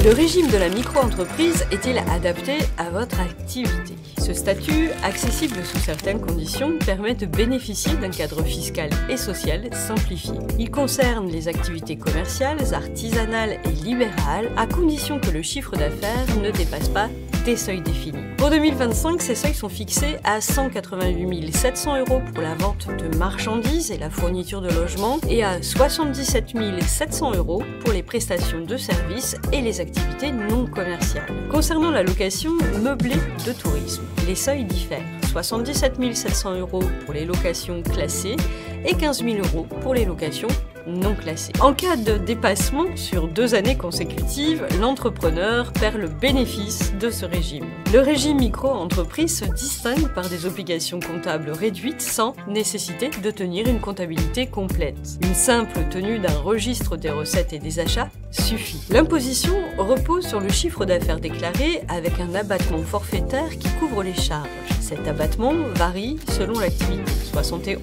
Le régime de la micro-entreprise est-il adapté à votre activité? Ce statut, accessible sous certaines conditions, permet de bénéficier d'un cadre fiscal et social simplifié. Il concerne les activités commerciales, artisanales et libérales, à condition que le chiffre d'affaires ne dépasse pas des seuils définis. Pour 2025, ces seuils sont fixés à 188 700 € pour la vente de marchandises et la fourniture de logements et à 77 700 € pour les prestations de services et les activités non commerciales. Concernant la location meublée de tourisme, les seuils diffèrent. 77 700 € pour les locations classées et 15 000 € pour les locations non classées. En cas de dépassement sur 2 années consécutives, l'entrepreneur perd le bénéfice de ce régime. Le régime micro-entreprise se distingue par des obligations comptables réduites sans nécessité de tenir une comptabilité complète. Une simple tenue d'un registre des recettes et des achats suffit. L'imposition repose sur le chiffre d'affaires déclaré avec un abattement forfaitaire qui couvre les charges. Cet abattement varie selon l'activité. 71%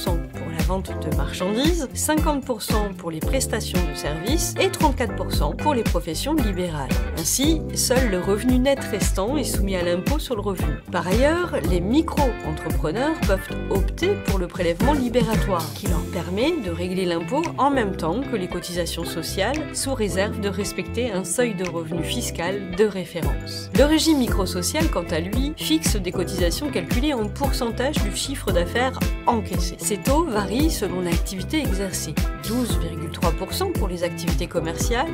pour la vente de marchandises, 50% pour les prestations de services et 34% pour les professions libérales. Ainsi, seul le revenu net restant est soumis à l'impôt sur le revenu. Par ailleurs, les micro-entrepreneurs peuvent opter pour le prélèvement libératoire, qui leur permet de régler l'impôt en même temps que les cotisations sociales, sous réserve de respecter un seuil de revenu fiscal de référence. Le régime microsocial, quant à lui, fixe des cotisations calculées en pourcentage du chiffre d'affaires encaissé. Ces taux varient selon l'activité exercée. 12,3% pour les activités commerciales,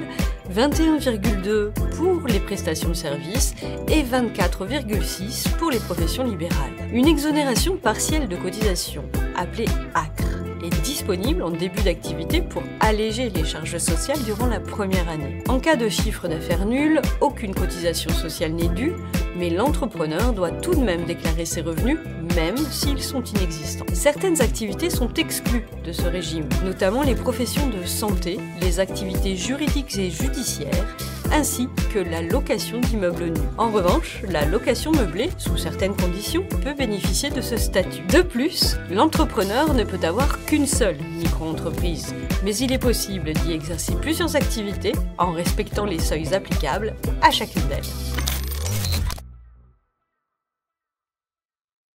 21,2% pour les prestations de services et 24,6% pour les professions libérales. Une exonération partielle de cotisation, appelée ACRE, est disponible en début d'activité pour alléger les charges sociales durant la première année. En cas de chiffre d'affaires nul, aucune cotisation sociale n'est due, mais l'entrepreneur doit tout de même déclarer ses revenus, même s'ils sont inexistants. Certaines activités sont exclues de ce régime, notamment les professions de santé, les activités juridiques et judiciaires, ainsi que la location d'immeubles nus. En revanche, la location meublée, sous certaines conditions, peut bénéficier de ce statut. De plus, l'entrepreneur ne peut avoir qu'une seule micro-entreprise, mais il est possible d'y exercer plusieurs activités en respectant les seuils applicables à chacune d'elles.